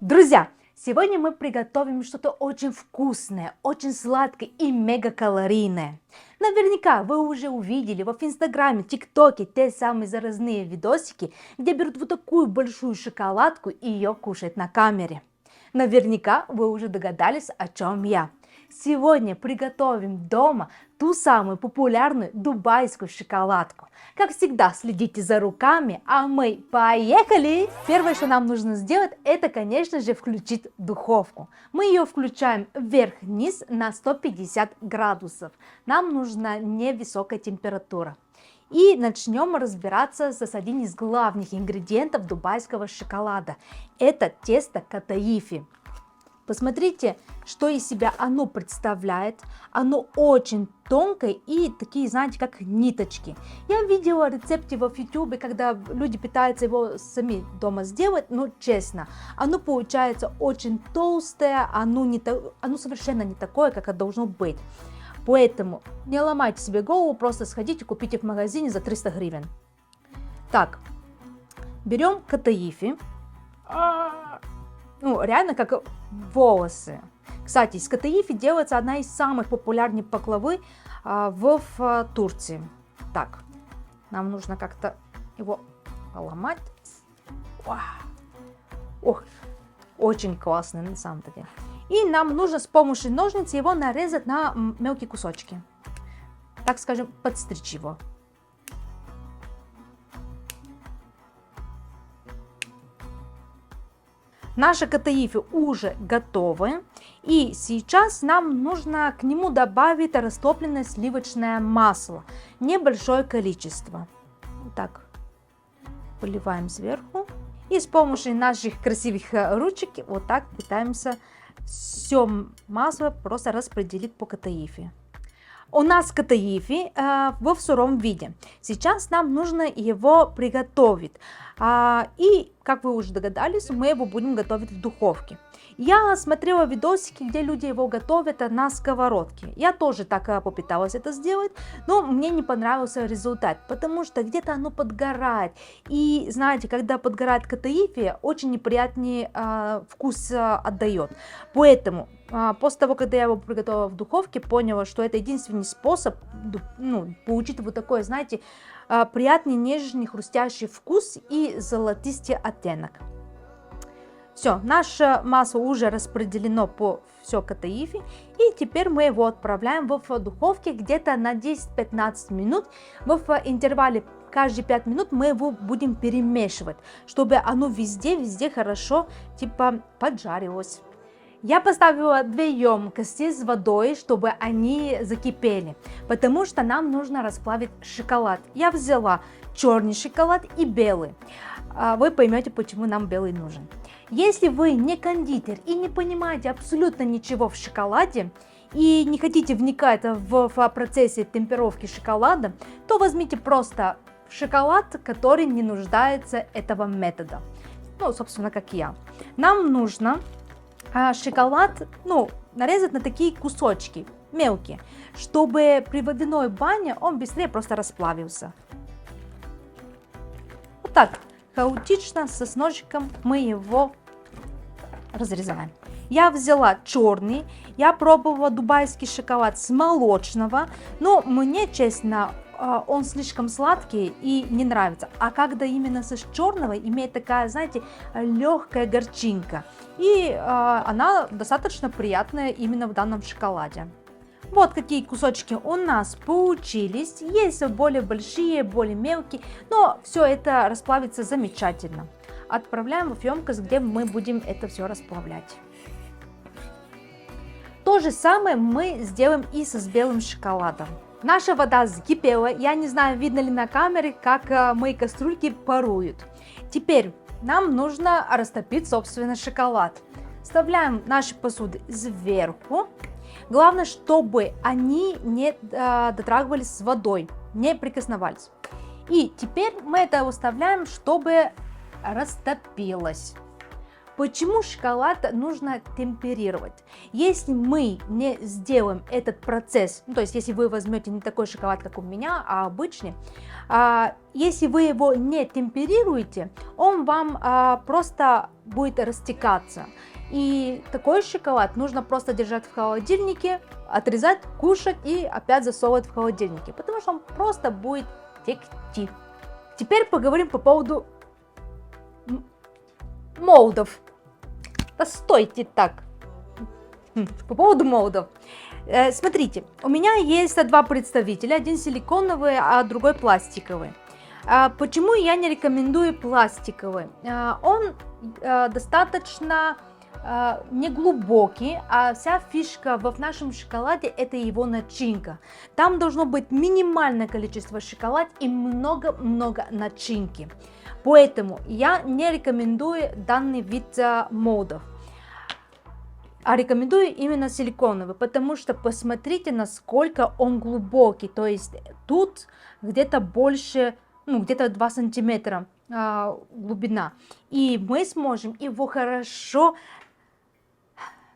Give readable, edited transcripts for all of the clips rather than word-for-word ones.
Друзья, сегодня мы приготовим что-то очень вкусное, очень сладкое и мегакалорийное. Наверняка вы уже увидели в Инстаграме, ТикТоке те самые заразные видосики, где берут вот такую большую шоколадку и ее кушают на камере. Наверняка вы уже догадались, о чем я. Сегодня приготовим дома ту самую популярную дубайскую шоколадку. Как всегда, следите за руками, а мы поехали! Первое, что нам нужно сделать, это, конечно же, включить духовку. Мы ее включаем вверх-вниз на 150 градусов. Нам нужна невысокая температура. И начнем разбираться с одним из главных ингредиентов дубайского шоколада. Это тесто катаифи. Посмотрите, что из себя оно представляет. Оно очень тонкое и такие, знаете, как ниточки. Я видела рецепты в YouTube, когда люди пытаются его сами дома сделать, но честно, оно получается очень толстое, оно совершенно не такое, как это должно быть. Поэтому не ломайте себе голову, просто сходите, купите в магазине за 300 гривен. Так, берем катаифи. Реально как волосы. Кстати, из катаифи делается одна из самых популярных паклавы в Турции. Так, нам нужно как-то его поломать. Ох, очень классный на самом деле. И нам нужно с помощью ножниц его нарезать на мелкие кусочки. Так скажем, подстричь его. Наши катаифи уже готовы. И сейчас нам нужно к нему добавить растопленное сливочное масло. Небольшое количество. Так, поливаем сверху. И с помощью наших красивых ручек вот так пытаемся все масло просто распределить по катаифи. У нас катаифи в сыром виде. Сейчас нам нужно его приготовить. И, как вы уже догадались, мы его будем готовить в духовке. Я смотрела видосики, где люди его готовят на сковородке. Я тоже так попыталась это сделать, но мне не понравился результат, потому что где-то оно подгорает. И знаете, когда подгорает катаифи, очень неприятный вкус отдает. Поэтому после того, когда я его приготовила в духовке, поняла, что это единственный способ получить вот такой, знаете, приятный, нежный, хрустящий вкус и золотистый оттенок. Все, наше масло уже распределено по все катаифи, и теперь мы его отправляем в духовке где-то на 10-15 минут. В интервале каждые 5 минут мы его будем перемешивать, чтобы оно везде хорошо поджарилось. Я поставила 2 емкости с водой, чтобы они закипели, потому что нам нужно расплавить шоколад. Я взяла черный шоколад и белый. Вы поймете, почему нам белый нужен. Если вы не кондитер и не понимаете абсолютно ничего в шоколаде и не хотите вникать в процессе темперовки шоколада, то возьмите просто шоколад, который не нуждается этого метода. Собственно, как я. Нам нужно шоколад нарезать на такие кусочки мелкие, чтобы при водяной бане он быстрее просто расплавился. Вот так хаотично с ножиком мы его разрезаем. Я взяла черный, я пробовала дубайский шоколад с молочного, но мне, честно, он слишком сладкий и не нравится. А когда именно с черного, имеет такая, знаете, легкая горчинка. И она достаточно приятная именно в данном шоколаде. Вот какие кусочки у нас получились. Есть более большие, более мелкие, но все это расплавится замечательно. Отправляем в емкость, где мы будем это все расплавлять. То же самое мы сделаем и с белым шоколадом. Наша вода закипела, я не знаю, видно ли на камере, как мои кастрюльки паруют. Теперь нам нужно растопить, собственно, шоколад. Вставляем наши посуды сверху. Главное, чтобы они не дотрагивались с водой, не прикосновались. И теперь мы это выставляем, чтобы растопилось. Почему шоколад нужно темперировать? Если мы не сделаем этот процесс, ну, то есть если вы возьмете не такой шоколад, как у меня, а обычный, если вы его не темперируете, он вам просто будет растекаться. И такой шоколад нужно просто держать в холодильнике, отрезать, кушать и опять засовывать в холодильнике, потому что он просто будет текти. Теперь поговорим по поводу молдов. Да стойте так. По поводу молдов. Смотрите, у меня есть два представителя, один силиконовый, а другой пластиковый. Почему я не рекомендую пластиковый? Он достаточно неглубокий, а вся фишка в нашем шоколаде это его начинка. Там должно быть минимальное количество шоколада и много-много начинки. Поэтому я не рекомендую данный вид молдов, а рекомендую именно силиконовый, потому что посмотрите, насколько он глубокий. То есть тут где-то больше, где-то 2 сантиметра глубина. И мы сможем его хорошо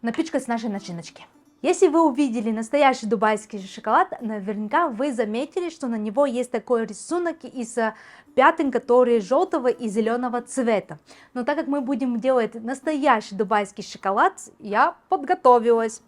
напичкать с нашей начиночки. Если вы увидели настоящий дубайский шоколад, наверняка вы заметили, что на него есть такой рисунок из пятен, которые желтого и зеленого цвета. Но так как мы будем делать настоящий дубайский шоколад, я подготовилась.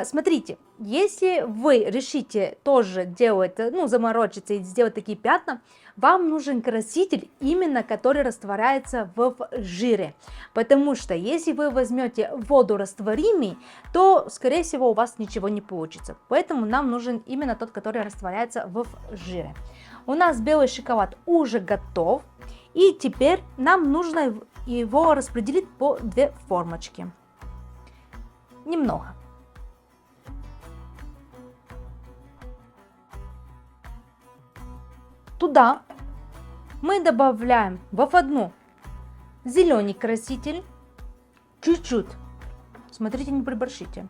Смотрите, если вы решите тоже делать, заморочиться и сделать такие пятна, вам нужен краситель, именно который растворяется в жире. Потому что если вы возьмете воду растворимый, то, скорее всего, у вас ничего не получится. Поэтому нам нужен именно тот, который растворяется в жире. У нас белый шоколад уже готов. И теперь нам нужно его распределить по 2 формочки. Немного. Туда мы добавляем в одну зеленый краситель, чуть-чуть, смотрите, не приборщите,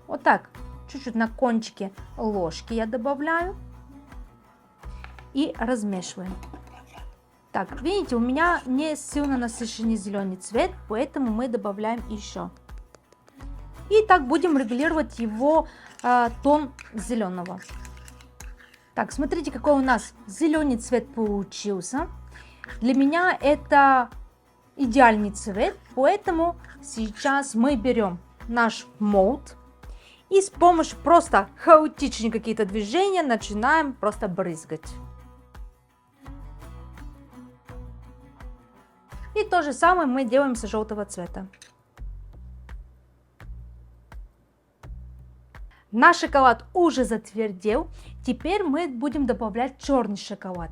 вот так, чуть-чуть на кончике ложки я добавляю и размешиваем. Так, видите, у меня не сильно насыщенный зеленый цвет, поэтому мы добавляем еще. И так будем регулировать его тон зеленого. Так, смотрите, какой у нас зеленый цвет получился. Для меня это идеальный цвет, поэтому сейчас мы берем наш молд и с помощью просто хаотичных какие-то движения начинаем просто брызгать. И то же самое мы делаем с желтого цвета. Наш шоколад уже затвердел, теперь мы будем добавлять черный шоколад.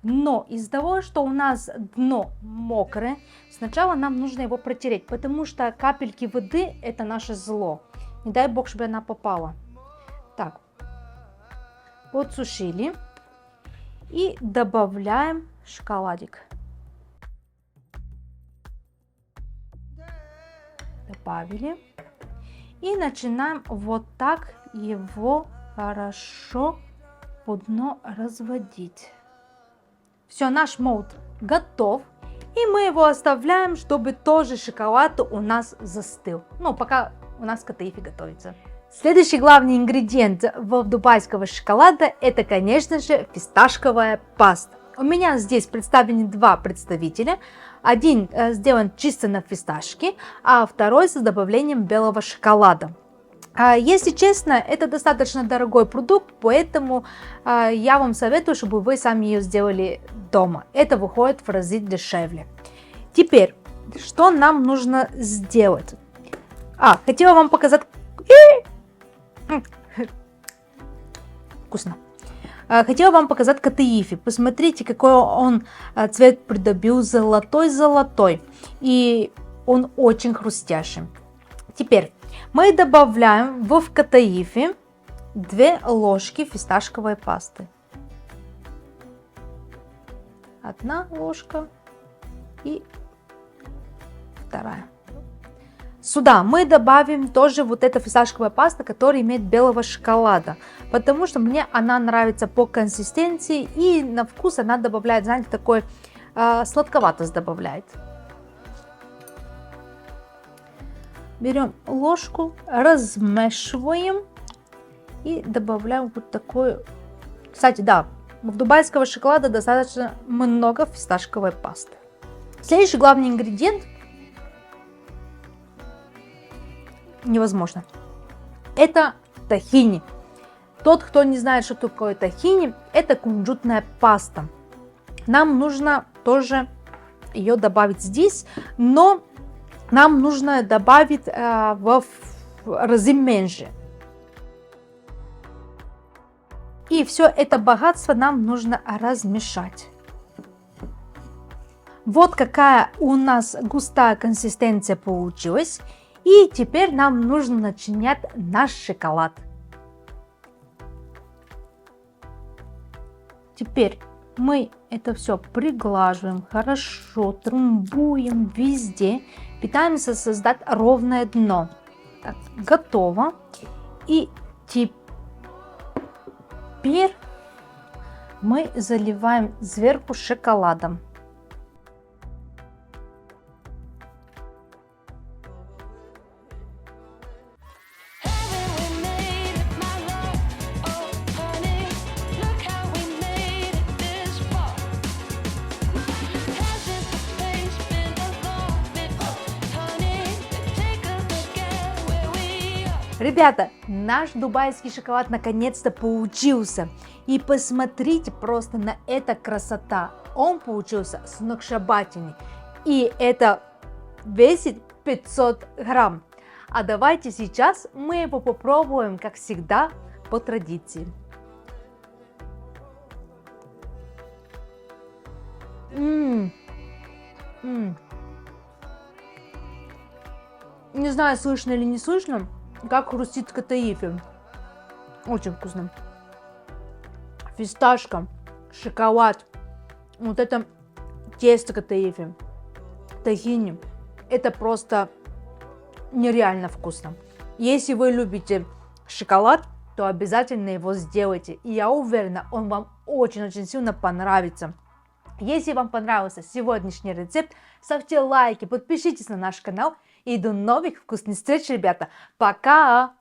Но из-за того, что у нас дно мокрое, сначала нам нужно его протереть, потому что капельки воды это наше зло. Не дай бог, чтобы она попала. Так, подсушили и добавляем шоколадик. Добавили. И начинаем вот так его хорошо по дну разводить. Все, наш молд готов. И мы его оставляем, чтобы тоже шоколад у нас застыл. Пока у нас катаифи готовится. Следующий главный ингредиент дубайского шоколада это, конечно же, фисташковая паста. У меня здесь представлены 2 представителя. Один сделан чисто на фисташке, а второй с добавлением белого шоколада. Если честно, это достаточно дорогой продукт, поэтому я вам советую, чтобы вы сами ее сделали дома. Это выходит в разы дешевле. Теперь, что нам нужно сделать? Хотела вам показать... Вкусно. Хотела вам показать катаифи. Посмотрите, какой он цвет придобил, золотой. И он очень хрустящий. Теперь мы добавляем в катаифи 2 ложки фисташковой пасты. 1 ложка и 2. Сюда мы добавим тоже вот эту фисташковую пасту, которая имеет белого шоколада, потому что мне она нравится по консистенции и на вкус она добавляет, знаете, такой сладковатость добавляет. Берем ложку, размешиваем и добавляем вот такой. Кстати, да, в дубайского шоколада достаточно много фисташковой пасты. Следующий главный ингредиент невозможно. Это тахини. Тот, кто не знает, что такое тахини, это кунжутная паста. Нам нужно тоже ее добавить здесь, но нам нужно добавить в разы меньше. И все это богатство нам нужно размешать. Вот какая у нас густая консистенция получилась. И теперь нам нужно начинять наш шоколад. Теперь мы это все приглаживаем, хорошо трамбуем везде. Пытаемся создать ровное дно. Так, готово. И теперь мы заливаем сверху шоколадом. Ребята, наш дубайский шоколад наконец-то получился. И посмотрите просто на эту красота. Он получился сногсшибательный. И это весит 500 грамм. А давайте сейчас мы его попробуем, как всегда, по традиции. Не знаю, слышно или не слышно, как хрустит катаифи. Очень вкусно. Фисташка, шоколад, вот это тесто катаифи, тахини. Это просто нереально вкусно. Если вы любите шоколад, то обязательно его сделайте. И я уверена, он вам очень-очень сильно понравится. Если вам понравился сегодняшний рецепт, ставьте лайки, подпишитесь на наш канал. И до новых вкусных встреч, ребята. Пока!